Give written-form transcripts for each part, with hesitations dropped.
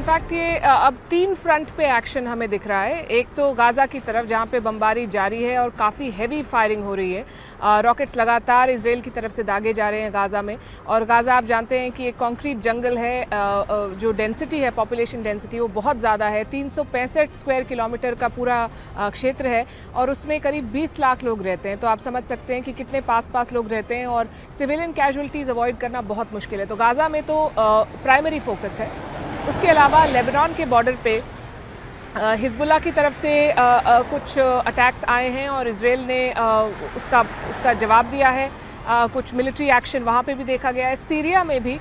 In fact ये अब 3 front पे एक्शन हमें दिख रहा है। एक तो गाज़ा की तरफ जहाँ पे बमबारी जारी है और काफ़ी हैवी फायरिंग हो रही है। रॉकेट्स लगातार इजराइल की तरफ से दागे जा रहे हैं गाज़ा में। और गाज़ा आप जानते हैं कि एक कंक्रीट जंगल है, जो डेंसिटी है, पॉपुलेशन डेंसिटी, वो बहुत ज़्यादा है। 365 स्क्वायर किलोमीटर का पूरा क्षेत्र है और उसमें करीब 20 लाख लोग रहते हैं। तो आप समझ सकते हैं कि कितने पास लोग रहते हैं और सिविलियन कैजुअलिटीज़ अवॉइड करना बहुत मुश्किल है। तो गाज़ा में तो प्राइमरी फोकस है। उसके अलावा लेबनान के बॉर्डर पे हिजबुल्लाह की तरफ से कुछ अटैक्स आए हैं और इजराइल ने उसका जवाब दिया है। कुछ मिलिट्री एक्शन वहाँ पे भी देखा गया है। सीरिया में भी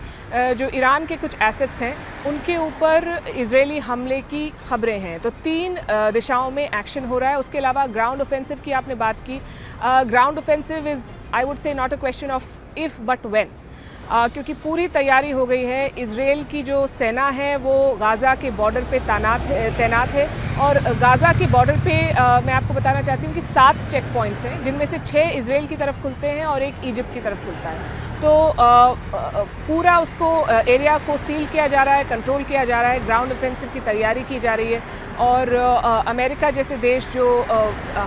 जो ईरान के कुछ एसेट्स हैं उनके ऊपर इजरायली हमले की खबरें हैं। तो 3 दिशाओं में एक्शन हो रहा है। उसके अलावा ग्राउंड ऑफेंसिव की आपने बात की। Ground offensive is, I would say, not a question of if but when, क्योंकि पूरी तैयारी हो गई है। इजराइल की जो सेना है वो गाज़ा के बॉर्डर पे तैनात है और गाज़ा के बॉर्डर पे मैं आपको बताना चाहती हूँ कि 7 चेक पॉइंट्स हैं, जिनमें से 6 इजराइल की तरफ खुलते हैं और 1 इजिप्ट की तरफ खुलता है। तो पूरा उसको एरिया को सील किया जा रहा है, कंट्रोल किया जा रहा है, ग्राउंड ऑफेंसिव की तैयारी की जा रही है। और अमेरिका जैसे देश जो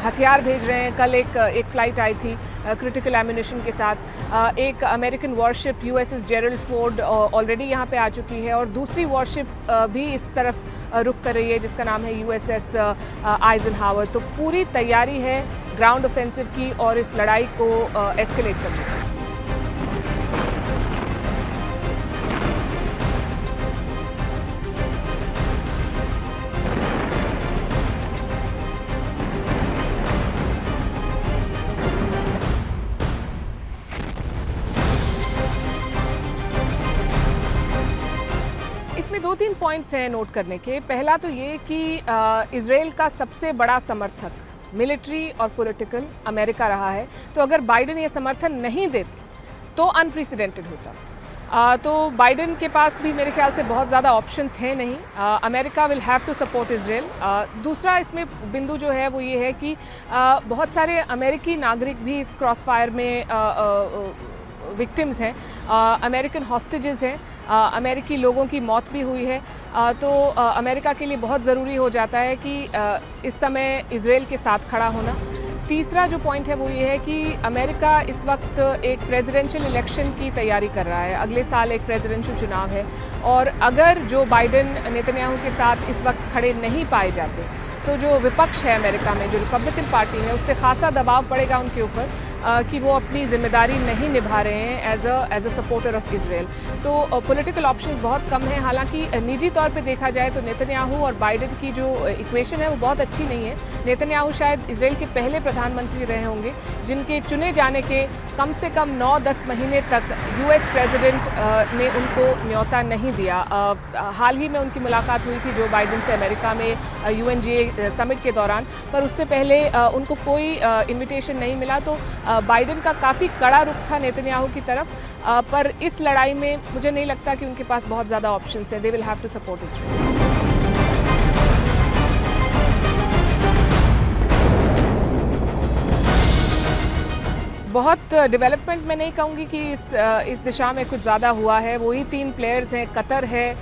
हथियार भेज रहे हैं, कल एक फ़्लाइट आई थी क्रिटिकल एम्यूनिशन के साथ। एक American worship USS Gerald Ford already यहाँ पे आ चुकी है और दूसरी वॉरशिप भी इस तरफ रुक कर रही है, जिसका नाम है USS आइजनहावर। तो पूरी तैयारी है ग्राउंड ऑफेंसिव की और इस लड़ाई को एस्केलेट करने की। इसमें 2-3 पॉइंट्स हैं नोट करने के। पहला तो ये कि इजराइल का सबसे बड़ा समर्थक मिलिट्री और पॉलिटिकल अमेरिका रहा है। तो अगर बाइडेन ये समर्थन नहीं देते तो अनप्रेसिडेंटेड होता। तो बाइडेन के पास भी मेरे ख्याल से बहुत ज़्यादा ऑप्शंस हैं नहीं। America will have to support Israel. दूसरा इसमें बिंदु जो है वो ये है कि बहुत सारे अमेरिकी नागरिक भी इस क्रॉस फायर में विक्टिम्स हैं, अमेरिकन हॉस्टेजेस हैं, अमेरिकी लोगों की मौत भी हुई है। तो अमेरिका के लिए बहुत ज़रूरी हो जाता है कि इस समय इजराइल के साथ खड़ा होना। तीसरा जो पॉइंट है वो ये है कि अमेरिका इस वक्त एक प्रेसिडेंशियल इलेक्शन की तैयारी कर रहा है। अगले साल एक प्रेसिडेंशियल चुनाव है और अगर जो बाइडेन नेतन्याहू के साथ इस वक्त खड़े नहीं पाए जाते तो जो विपक्ष है अमेरिका में, जो रिपब्लिकन पार्टी है, उससे खासा दबाव पड़ेगा उनके ऊपर कि वो अपनी जिम्मेदारी नहीं निभा रहे हैं as a supporter of Israel. तो पॉलिटिकल ऑप्शंस बहुत कम हैं। हालांकि निजी तौर पे देखा जाए तो नेतन्याहू और बाइडेन की जो इक्वेशन है वो बहुत अच्छी नहीं है। नेतन्याहू शायद इजराइल के पहले प्रधानमंत्री रहे होंगे जिनके चुने जाने के कम से कम 9-10 महीने तक US प्रेसिडेंट ने उनको न्योता नहीं दिया। हाल ही में उनकी मुलाकात हुई थी जो बाइडेन से अमेरिका में UNGA समिट के दौरान, पर उससे पहले उनको कोई इन्विटेशन नहीं मिला। तो बाइडेन का काफ़ी कड़ा रुख था नेतन्याहू की तरफ, पर इस लड़ाई में मुझे नहीं लगता कि उनके पास बहुत ज़्यादा ऑप्शंस हैं। They will have to support Israel. बहुत डेवलपमेंट मैं नहीं कहूँगी कि इस दिशा में कुछ ज़्यादा हुआ है। वही 3 प्लेयर्स हैं, कतर है,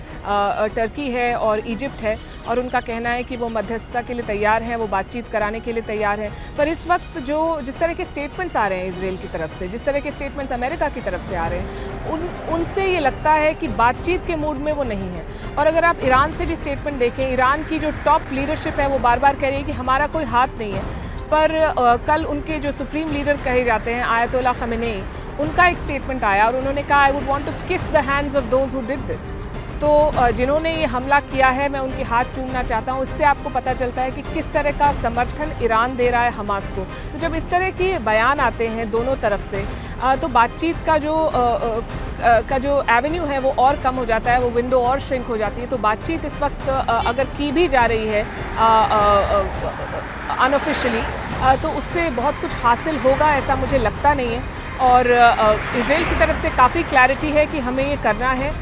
टर्की है और इजिप्ट है, और उनका कहना है कि वो मध्यस्थता के लिए तैयार हैं, वो बातचीत कराने के लिए तैयार हैं। पर इस वक्त जिस तरह के स्टेटमेंट्स आ रहे हैं इजराइल की तरफ से, जिस तरह के स्टेटमेंट्स अमेरिका की तरफ से आ रहे हैं, उनसे ये लगता है कि बातचीत के मूड में वो नहीं है। और अगर आप ईरान से भी स्टेटमेंट देखें, ईरान की जो टॉप लीडरशिप है वो बार बार कह रही है कि हमारा कोई हाथ नहीं है। पर कल उनके जो सुप्रीम लीडर कहे जाते हैं आयतोल्ला खमेनेई, उनका एक स्टेटमेंट आया और उन्होंने कहा, आई वुड वांट टू किस the hands of those who did this. तो जिन्होंने ये हमला किया है मैं उनके हाथ चूमना चाहता हूँ। इससे आपको पता चलता है कि किस तरह का समर्थन ईरान दे रहा है हमास को। तो जब इस तरह के बयान आते हैं दोनों तरफ से तो बातचीत का जो एवेन्यू है वो और कम हो जाता है, वो विंडो और श्रिंक हो जाती है। तो बातचीत इस वक्त अगर की भी जा रही है अनऑफिशियली, तो उससे बहुत कुछ हासिल होगा ऐसा मुझे लगता नहीं है। और इजराइल की तरफ से काफ़ी क्लैरिटी है कि हमें ये करना है,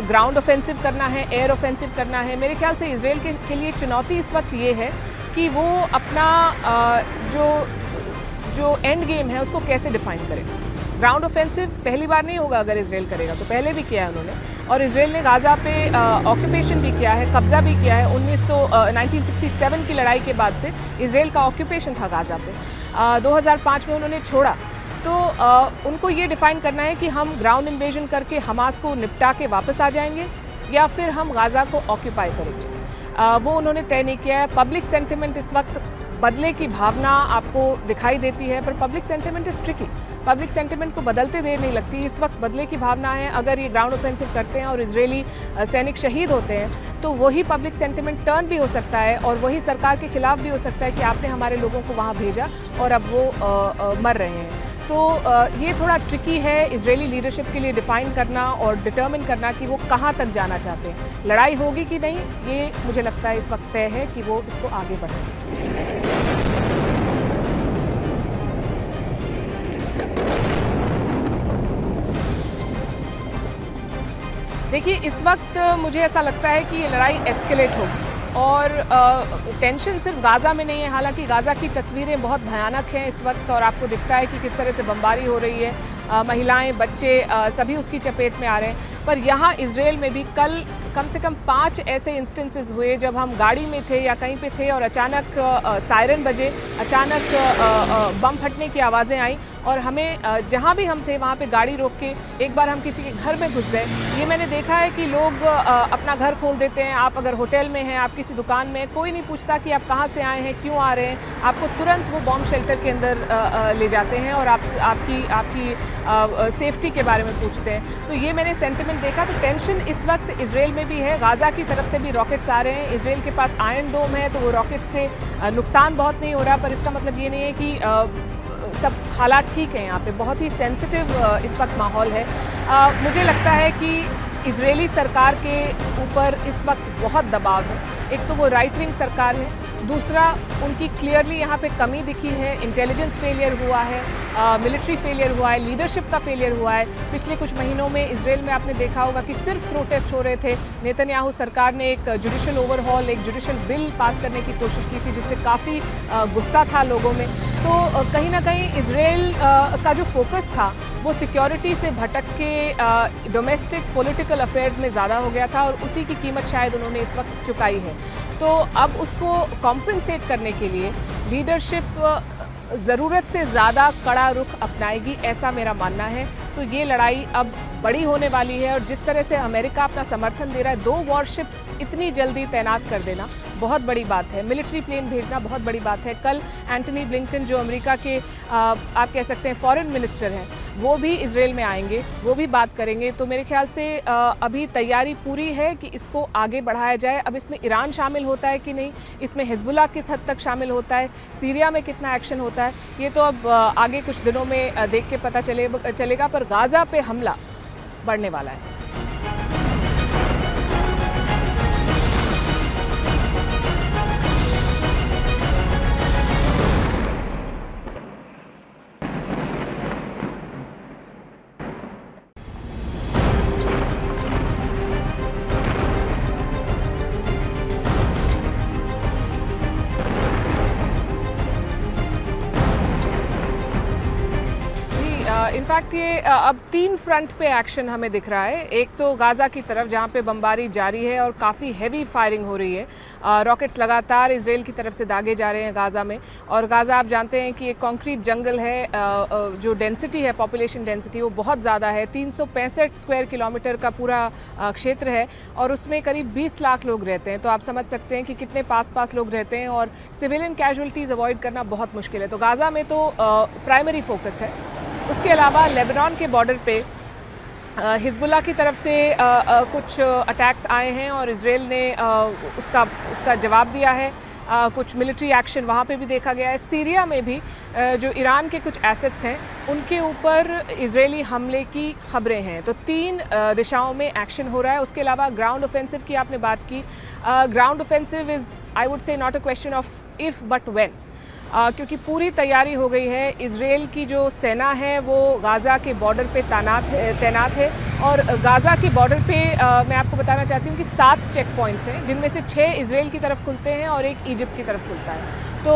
ग्राउंड ऑफेंसिव करना है, एयर ऑफेंसिव करना है। मेरे ख्याल से इजराइल के लिए चुनौती इस वक्त ये है कि वो अपना जो एंड गेम है उसको कैसे डिफाइन करें। ग्राउंड ऑफेंसिव पहली बार नहीं होगा अगर इसराइल करेगा, तो पहले भी किया है उन्होंने। और इसराइल ने गाज़ा पे ऑक्यूपेशन भी किया है, कब्जा भी किया है। 1967 की लड़ाई के बाद से इसराइल का ऑक्यूपेशन था गाज़ा पे। 2005 में उन्होंने छोड़ा। तो उनको ये डिफ़ाइन करना है कि हम ग्राउंड इन्वेजन करके हमास को निपटा के वापस आ जाएंगे या फिर हम गाज़ा को ऑक्यूपाई करेंगे। वो उन्होंने तय नहीं किया है। पब्लिक सेंटिमेंट इस वक्त बदले की भावना आपको दिखाई देती है, पर public sentiment is tricky. Public sentiment को बदलते देर नहीं लगती। इस वक्त बदले की भावना है। अगर ये ग्राउंड ऑफेंसिव करते हैं और इजरायली सैनिक शहीद होते हैं तो वही पब्लिक सेंटिमेंट टर्न भी हो सकता है और वही सरकार के खिलाफ भी हो सकता है कि आपने हमारे लोगों को वहाँ भेजा और अब वो मर रहे हैं। तो ये थोड़ा ट्रिकी है इजरायली लीडरशिप के लिए डिफ़ाइन करना और डिटर्मिन करना कि वो कहाँ तक जाना चाहते हैं। लड़ाई होगी कि नहीं, ये मुझे लगता है इस वक्त तय है कि वो इसको आगे बढ़ाएंगे। देखिए, इस वक्त मुझे ऐसा लगता है कि ये लड़ाई एस्केलेट होगी और टेंशन सिर्फ गाज़ा में नहीं है। हालांकि गाज़ा की तस्वीरें बहुत भयानक हैं इस वक्त और आपको दिखता है कि किस तरह से बमबारी हो रही है। महिलाएं, बच्चे सभी उसकी चपेट में आ रहे हैं। पर यहाँ इजराइल में भी कल कम से कम 5 ऐसे इंस्टेंसेस हुए जब हम गाड़ी में थे या कहीं पे थे और अचानक सायरन बजे, अचानक बम फटने की आवाज़ें आई और हमें जहाँ भी हम थे वहाँ पे गाड़ी रोक के एक बार हम किसी के घर में घुस गए। ये मैंने देखा है कि लोग अपना घर खोल देते हैं। आप अगर होटल में हैं, आप किसी दुकान में, कोई नहीं पूछता कि आप कहाँ से आए हैं, क्यों आ रहे हैं। आपको तुरंत वो बॉम्ब शेल्टर के अंदर ले जाते हैं और आपकी सेफ्टी के बारे में पूछते हैं। तो ये मैंने सेंटिमेंट देखा। तो टेंशन इस वक्त इजराइल में भी है। गाज़ा की तरफ से भी रॉकेट्स आ रहे हैं। इजराइल के पास आयरन डोम है तो वो रॉकेट से नुकसान बहुत नहीं हो रहा, पर इसका मतलब ये नहीं है कि सब हालात ठीक हैं। यहाँ पे बहुत ही सेंसिटिव इस वक्त माहौल है। मुझे लगता है कि इजरायली सरकार के ऊपर इस वक्त बहुत दबाव है। एक तो वो राइट विंग सरकार है, दूसरा उनकी क्लियरली यहाँ पे कमी दिखी है। इंटेलिजेंस फेलियर हुआ है, मिलिट्री फेलियर हुआ है, लीडरशिप का फेलियर हुआ है। पिछले कुछ महीनों में इजराइल में आपने देखा होगा कि सिर्फ प्रोटेस्ट हो रहे थे। नेतन्याहू सरकार ने एक जुडिशल ओवरहॉल, एक जुडिशल बिल पास करने की कोशिश की थी जिससे काफ़ी गुस्सा था लोगों में। तो कहीं ना कहीं इजराइल का जो फोकस था वो सिक्योरिटी से भटक के डोमेस्टिक पॉलिटिकल अफेयर्स में ज़्यादा हो गया था और उसी की कीमत शायद उन्होंने इस वक्त चुकाई है। तो अब उसको कॉम्पनसेट करने के लिए लीडरशिप ज़रूरत से ज़्यादा कड़ा रुख अपनाएगी, ऐसा मेरा मानना है। तो ये लड़ाई अब बड़ी होने वाली है और जिस तरह से अमेरिका अपना समर्थन दे रहा है, 2 वॉरशिप्स इतनी जल्दी तैनात कर देना बहुत बड़ी बात है। मिलिट्री प्लेन भेजना बहुत बड़ी बात है। कल एंटनी ब्लिंकन जो अमेरिका के आप कह सकते हैं फॉरेन मिनिस्टर हैं, वो भी इजराइल में आएंगे, वो भी बात करेंगे। तो मेरे ख्याल से अभी तैयारी पूरी है कि इसको आगे बढ़ाया जाए। अब इसमें ईरान शामिल होता है कि नहीं, इसमें हिजबुल्लाह किस हद तक शामिल होता है, सीरिया में कितना एक्शन होता है, ये तो अब आगे कुछ दिनों में देख के पता चलेगा। पर गाज़ा पे हमला बढ़ने वाला है। इनफैक्ट ये अब 3 फ्रंट पे एक्शन हमें दिख रहा है। एक तो गाज़ा की तरफ जहाँ पे बमबारी जारी है और काफ़ी हैवी फायरिंग हो रही है। रॉकेट्स लगातार इजराइल की तरफ से दागे जा रहे हैं गाज़ा में। और गाज़ा आप जानते हैं कि एक कंक्रीट जंगल है। जो डेंसिटी है, पॉपुलेशन डेंसिटी, वो बहुत ज़्यादा है। 365 स्क्वायर किलोमीटर का पूरा क्षेत्र है और उसमें करीब 20 लाख लोग रहते हैं। तो आप समझ सकते हैं कि कितने पास लोग रहते हैं और सिविलियन कैजुअलिटीज़ अवॉइड करना बहुत मुश्किल है। तो गाज़ा में तो प्राइमरी फोकस है। उसके अलावा लेबनान के बॉर्डर पे हिजबुल्लाह की तरफ से कुछ अटैक्स आए हैं और इजराइल ने उसका जवाब दिया है। कुछ मिलिट्री एक्शन वहाँ पे भी देखा गया है। सीरिया में भी जो ईरान के कुछ एसेट्स हैं उनके ऊपर इजरायली हमले की खबरें हैं। तो 3 दिशाओं में एक्शन हो रहा है। उसके अलावा ग्राउंड ऑफेंसिव की आपने बात की। Ground offensive is, I would say, not a question of if but when, क्योंकि पूरी तैयारी हो गई है। इजराइल की जो सेना है वो गाज़ा के बॉर्डर पे तैनात है। और गाज़ा की बॉर्डर पे मैं आपको बताना चाहती हूँ कि 7 चेक पॉइंट्स हैं, जिनमें से 6 इजराइल की तरफ खुलते हैं और एक इजिप्ट की तरफ खुलता है। तो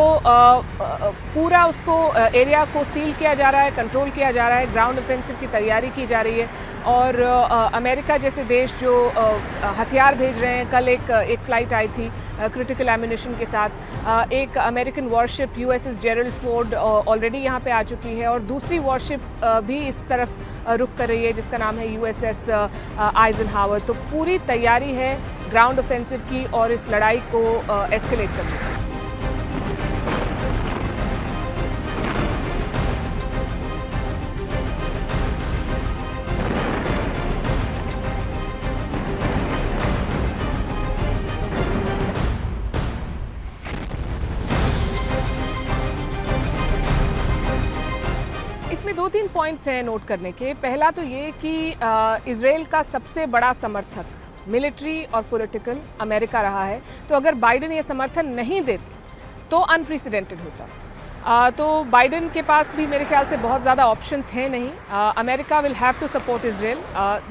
पूरा उसको एरिया को सील किया जा रहा है, कंट्रोल किया जा रहा है, ग्राउंड ऑफेंसिव की तैयारी की जा रही है। और अमेरिका जैसे देश जो हथियार भेज रहे हैं, कल एक फ़्लाइट आई थी क्रिटिकल एम्यूनिशन के साथ। एक American worship USS Gerald Ford already यहाँ पे आ चुकी है, और दूसरी वॉरशिप भी इस तरफ रुक कर रही है जिसका नाम है USS आइजनहावर। तो पूरी तैयारी है ग्राउंड ऑफेंसिव की और इस लड़ाई को एस्केलेट करने की। इसमें 2-3 पॉइंट्स हैं नोट करने के। पहला तो ये कि इजराइल का सबसे बड़ा समर्थक मिलिट्री और पॉलिटिकल अमेरिका रहा है। तो अगर बाइडेन ये समर्थन नहीं देते तो अनप्रेसिडेंटेड होता। तो बाइडेन के पास भी मेरे ख्याल से बहुत ज़्यादा ऑप्शंस हैं नहीं। America will have to support Israel.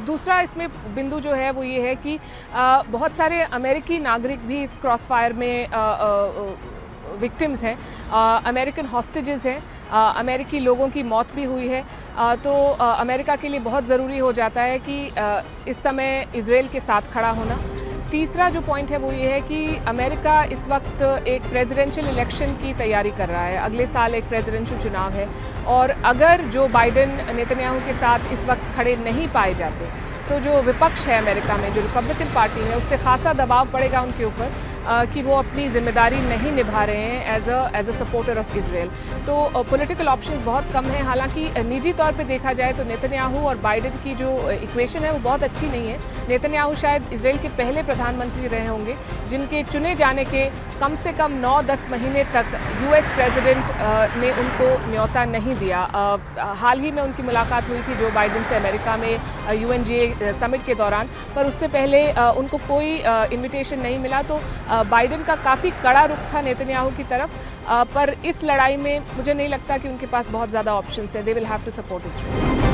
दूसरा इसमें बिंदु जो है वो ये है कि बहुत सारे अमेरिकी नागरिक भी इस क्रॉस फायर में विक्टिम्स हैं, अमेरिकन हॉस्टेजेस हैं, अमेरिकी लोगों की मौत भी हुई है। तो अमेरिका के लिए बहुत ज़रूरी हो जाता है कि इस समय इजराइल के साथ खड़ा होना। तीसरा जो पॉइंट है वो ये है कि अमेरिका इस वक्त एक प्रेसिडेंशियल इलेक्शन की तैयारी कर रहा है। अगले साल एक प्रेसिडेंशियल चुनाव है, और अगर जो बाइडेन नेतन्याहू के साथ इस वक्त खड़े नहीं पाए जाते तो जो विपक्ष है अमेरिका में, जो रिपब्लिकन पार्टी है, उससे खासा दबाव पड़ेगा उनके ऊपर कि वो अपनी जिम्मेदारी नहीं निभा रहे हैं as a supporter of Israel. तो पॉलिटिकल ऑप्शंस बहुत कम हैं। हालांकि निजी तौर पे देखा जाए तो नेतन्याहू और बाइडेन की जो इक्वेशन है वो बहुत अच्छी नहीं है। नेतन्याहू शायद इजराइल के पहले प्रधानमंत्री रहे होंगे जिनके चुने जाने के कम से कम 9-10 महीने तक US प्रेसिडेंट ने उनको न्योता नहीं दिया। हाल ही में उनकी मुलाकात हुई थी जो बाइडेन से अमेरिका में UNGA समिट के दौरान, पर उससे पहले उनको कोई इन्विटेशन नहीं मिला। तो बाइडेन का काफ़ी कड़ा रुख था नेतन्याहू की तरफ, पर इस लड़ाई में मुझे नहीं लगता कि उनके पास बहुत ज़्यादा ऑप्शंस हैं। They will have to support Israel.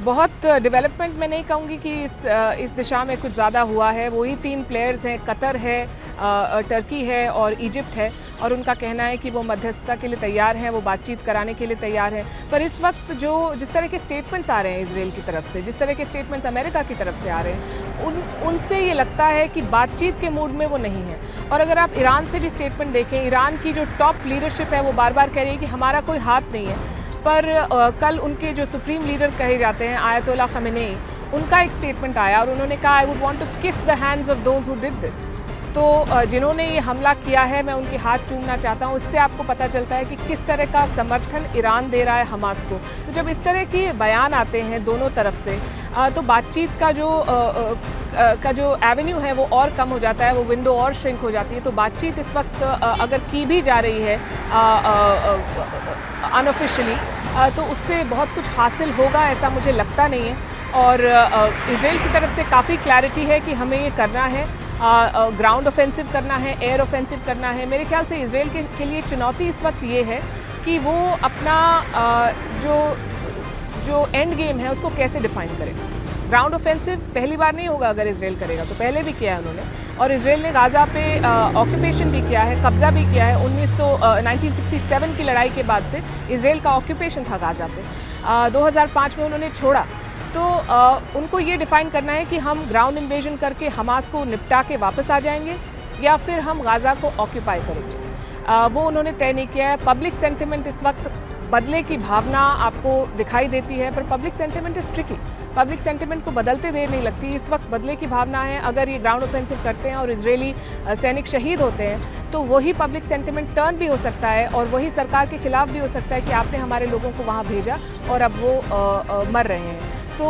बहुत डेवलपमेंट मैं नहीं कहूँगी कि इस दिशा में कुछ ज़्यादा हुआ है। वही 3 प्लेयर्स हैं, कतर है, टर्की है और इजिप्ट है, और उनका कहना है कि वो मध्यस्थता के लिए तैयार हैं, वो बातचीत कराने के लिए तैयार हैं। पर इस वक्त जिस तरह के स्टेटमेंट्स आ रहे हैं इजराइल की तरफ से, जिस तरह के स्टेटमेंट्स अमेरिका की तरफ से आ रहे हैं, उनसे ये लगता है कि बातचीत के मूड में वो नहीं है। और अगर आप ईरान से भी स्टेटमेंट देखें, ईरान की जो टॉप लीडरशिप है वो बार बार कह रही है कि हमारा कोई हाथ नहीं है। पर कल उनके जो सुप्रीम लीडर कहे जाते हैं आयतोल्ला खमेनेई, उनका एक स्टेटमेंट आया और उन्होंने कहा, आई वुड वांट टू किस the hands of those who did this. तो जिन्होंने ये हमला किया है मैं उनके हाथ चूमना चाहता हूँ। इससे आपको पता चलता है कि किस तरह का समर्थन ईरान दे रहा है हमास को। तो जब इस तरह के बयान आते हैं दोनों तरफ से, तो बातचीत का जो एवेन्यू है वो और कम हो जाता है, वो विंडो और श्रिंक हो जाती है। तो बातचीत इस वक्त अगर की भी जा रही है अनऑफिशियली, तो उससे बहुत कुछ हासिल होगा ऐसा मुझे लगता नहीं है। और इजराइल की तरफ से काफ़ी क्लैरिटी है कि हमें ये करना है, ग्राउंड ऑफेंसिव करना है, एयर ऑफेंसिव करना है। मेरे ख्याल से इजराइल के लिए चुनौती इस वक्त ये है कि वो अपना जो एंड गेम है उसको कैसे डिफाइन करें। ग्राउंड ऑफेंसिव पहली बार नहीं होगा अगर इजराइल करेगा, तो पहले भी किया है उन्होंने, और इजराइल ने गाज़ा पे ऑक्यूपेशन भी किया है, कब्जा भी किया है। 1967 की लड़ाई के बाद से इजराइल का ऑक्यूपेशन था गाज़ा पे। 2005 में उन्होंने छोड़ा। तो उनको ये डिफ़ाइन करना है कि हम ग्राउंड इन्वेजन करके हमास को निपटा के वापस आ जाएंगे या फिर हम गाज़ा को ऑक्यूपाई करेंगे। वो उन्होंने तय नहीं किया है। पब्लिक सेंटिमेंट इस वक्त बदले की भावना आपको दिखाई देती है, पर public sentiment is tricky. Public sentiment को बदलते देर नहीं लगती। इस वक्त बदले की भावना है। अगर ये ग्राउंड ऑफेंसिव करते हैं और इजरायली सैनिक शहीद होते हैं तो वही पब्लिक सेंटिमेंट टर्न भी हो सकता है और वही सरकार के खिलाफ भी हो सकता है कि आपने हमारे लोगों को वहाँ भेजा और अब वो मर रहे हैं। तो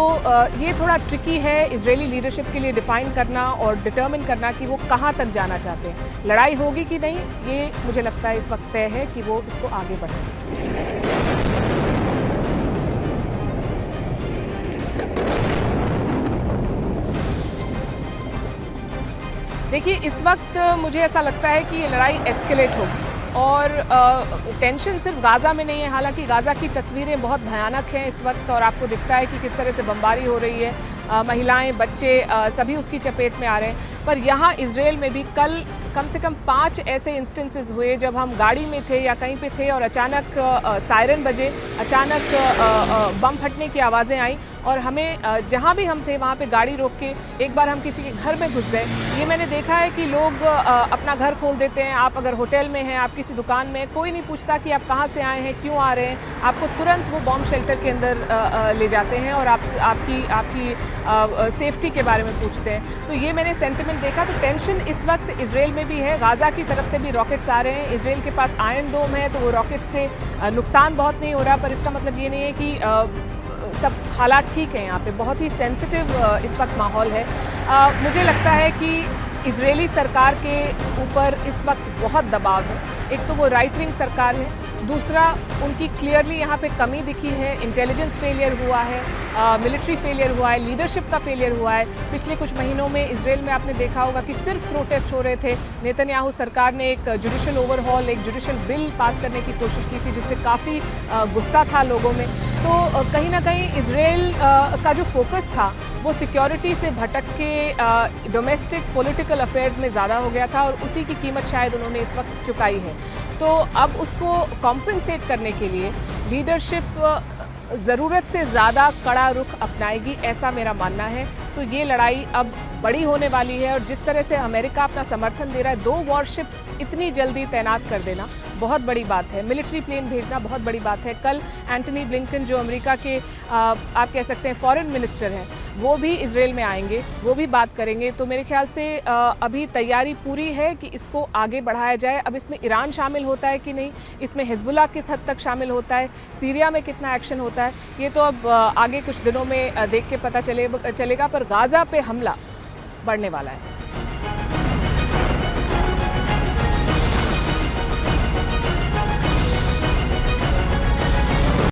ये थोड़ा ट्रिकी है इजरायली लीडरशिप के लिए डिफ़ाइन करना और डिटर्मिन करना कि वो कहाँ तक जाना चाहते हैं। लड़ाई होगी कि नहीं, ये मुझे लगता है इस वक्त तय है कि वो इसको आगे बढ़ाएंगे। देखिए, इस वक्त मुझे ऐसा लगता है कि ये लड़ाई एस्केलेट होगी। और टेंशन सिर्फ गाज़ा में नहीं है, हालांकि गाज़ा की तस्वीरें बहुत भयानक हैं इस वक्त और आपको दिखता है कि किस तरह से बमबारी हो रही है, महिलाएं, बच्चे सभी उसकी चपेट में आ रहे हैं। पर यहाँ इजराइल में भी कल कम से कम 5 ऐसे इंस्टेंसेस हुए जब हम गाड़ी में थे या कहीं पे थे और अचानक सायरन बजे, अचानक बम फटने की आवाज़ें आई और हमें जहाँ भी हम थे वहाँ पे गाड़ी रोक के एक बार हम किसी के घर में घुस गए। ये मैंने देखा है कि लोग अपना घर खोल देते हैं। आप अगर होटल में हैं, आप किसी दुकान में, कोई नहीं पूछता कि आप कहाँ से आए हैं, क्यों आ रहे हैं, आपको तुरंत वो बॉम्ब शेल्टर के अंदर ले जाते हैं और आपकी सेफ्टी के बारे में पूछते हैं। तो ये मैंने सेंटिमेंट देखा। तो टेंशन इस वक्त इजराइल में भी है। गाज़ा की तरफ से भी रॉकेट्स आ रहे हैं। इजराइल के पास आयरन डोम है तो वो रॉकेट से नुकसान बहुत नहीं हो रहा, पर इसका मतलब ये नहीं है कि सब हालात ठीक है। यहाँ पे बहुत ही सेंसिटिव इस वक्त माहौल है। मुझे लगता है कि इजरायली सरकार के ऊपर इस वक्त बहुत दबाव है। एक तो वो राइट विंग सरकार है, दूसरा उनकी क्लियरली यहाँ पे कमी दिखी है, इंटेलिजेंस फेलियर हुआ है, मिलिट्री फेलियर हुआ है, लीडरशिप का फेलियर हुआ है। पिछले कुछ महीनों में इजराइल में आपने देखा होगा कि सिर्फ प्रोटेस्ट हो रहे थे। नेतन्याहू सरकार ने एक जुडिशल ओवरहॉल, एक जुडिशल बिल पास करने की कोशिश की थी जिससे काफ़ी गुस्सा था लोगों में। तो कहीं ना कहीं इजराइल का जो फोकस था वो सिक्योरिटी से भटक के डोमेस्टिक पॉलिटिकल अफेयर्स में ज़्यादा हो गया था और उसी की कीमत शायद उन्होंने इस वक्त चुकाई है। तो अब उसको कॉम्पनसेट करने के लिए लीडरशिप ज़रूरत से ज़्यादा कड़ा रुख अपनाएगी, ऐसा मेरा मानना है। तो ये लड़ाई अब बड़ी होने वाली है और जिस तरह से अमेरिका अपना समर्थन दे रहा है, 2 वॉरशिप्स इतनी जल्दी तैनात कर देना बहुत बड़ी बात है, मिलिट्री प्लेन भेजना बहुत बड़ी बात है। कल एंटनी ब्लिंकन जो अमेरिका के आप कह सकते हैं फॉरेन मिनिस्टर हैं, वो भी इजराइल में आएंगे, वो भी बात करेंगे। तो मेरे ख्याल से अभी तैयारी पूरी है कि इसको आगे बढ़ाया जाए। अब इसमें ईरान शामिल होता है कि नहीं, इसमें हिजबुल्लाह किस हद तक शामिल होता है, सीरिया में कितना एक्शन होता है, ये तो अब आगे कुछ दिनों में देख के पता चलेगा। पर गाज़ा पे हमला बढ़ने वाला है।